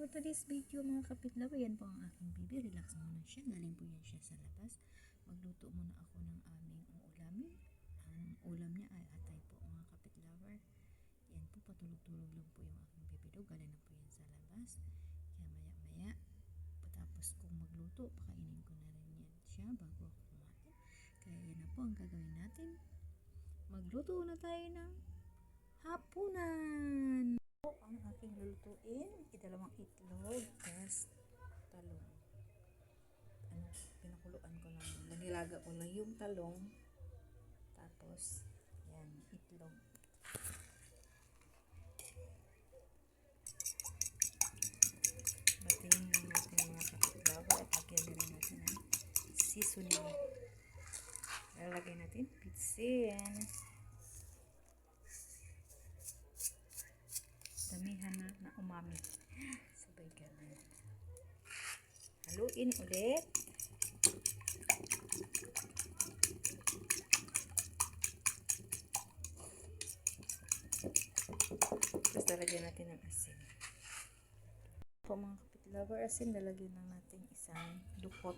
For today's video mga kapitlaw, yan po ang aking baby. Relax muna siya. Galing po yan siya sa labas. Magluto muna ako ng aming ulamin. Ang ulam niya ay atay po mga kapitlaw. Yan po, patulog-tulog lang po yung aking baby daw. Galing na po yan sa labas. Kaya maya-maya, patapos kong magluto, pakainin ko na rin yan siya bago ako kumain. Kaya yan na po ang gagawin natin. Magluto na tayo ng hapunan. Ang aking lulutuin, dalawang itlog, gas, talong. Pinakuluan ko lang. Nilaga ko lang yung talong. Tapos, yan, itlog. Batiin lang natin mga kapitlaw at lagyan na rin natin ang seasoning. Lalagay natin pitsin. Damihan na umami. Sabay ganun. Haluin ulit. Tapos lalagyan natin ng asin. Po mga kapitlaw, asin lalagyan lang natin isang dukot.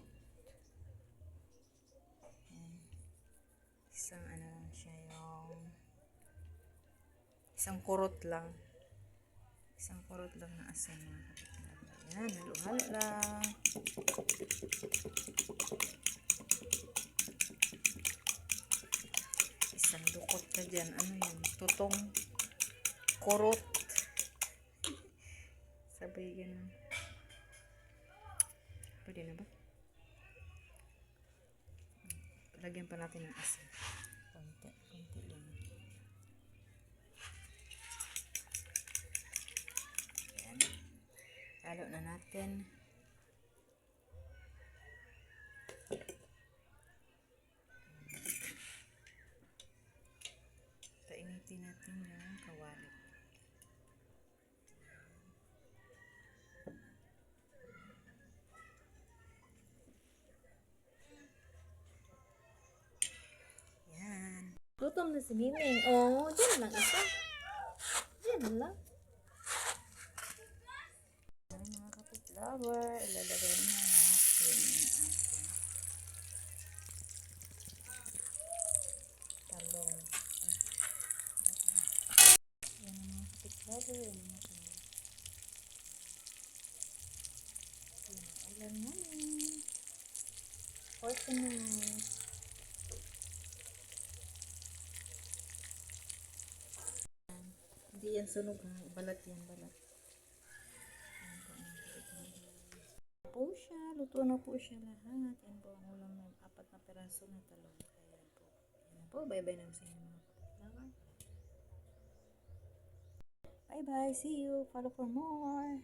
Isang ano lang siya, yung isang kurot lang. Isang kurot lang na asin mga kapitlaw. Yan, halo-halo lang. Isang dukot na dyan. Ano yan? Tutong kurot. Sabay ganun. Pwede na ba? Lagyan pa natin ng asin. Konti lang. Yan. Halo na natin. Painitin natin yung kawali. Yan. Gutom na si Miming. Oh, dyan lang isa. Dyan lang. Yan mga kapitlaw. Ilalagay na natin ang talong. Yan ang mga kapitlaw. Yan ang ulam namin. For tonight. Hindi yan sunog ha. Balat yan, balat. Po siya. Luto na po siya lahat. Yan po ang ulam na 4 na peraso na talong. Kaya po. Yan po. Bye-bye na sa inyo mga kapitlaw. Bye-bye. See you. Follow for more.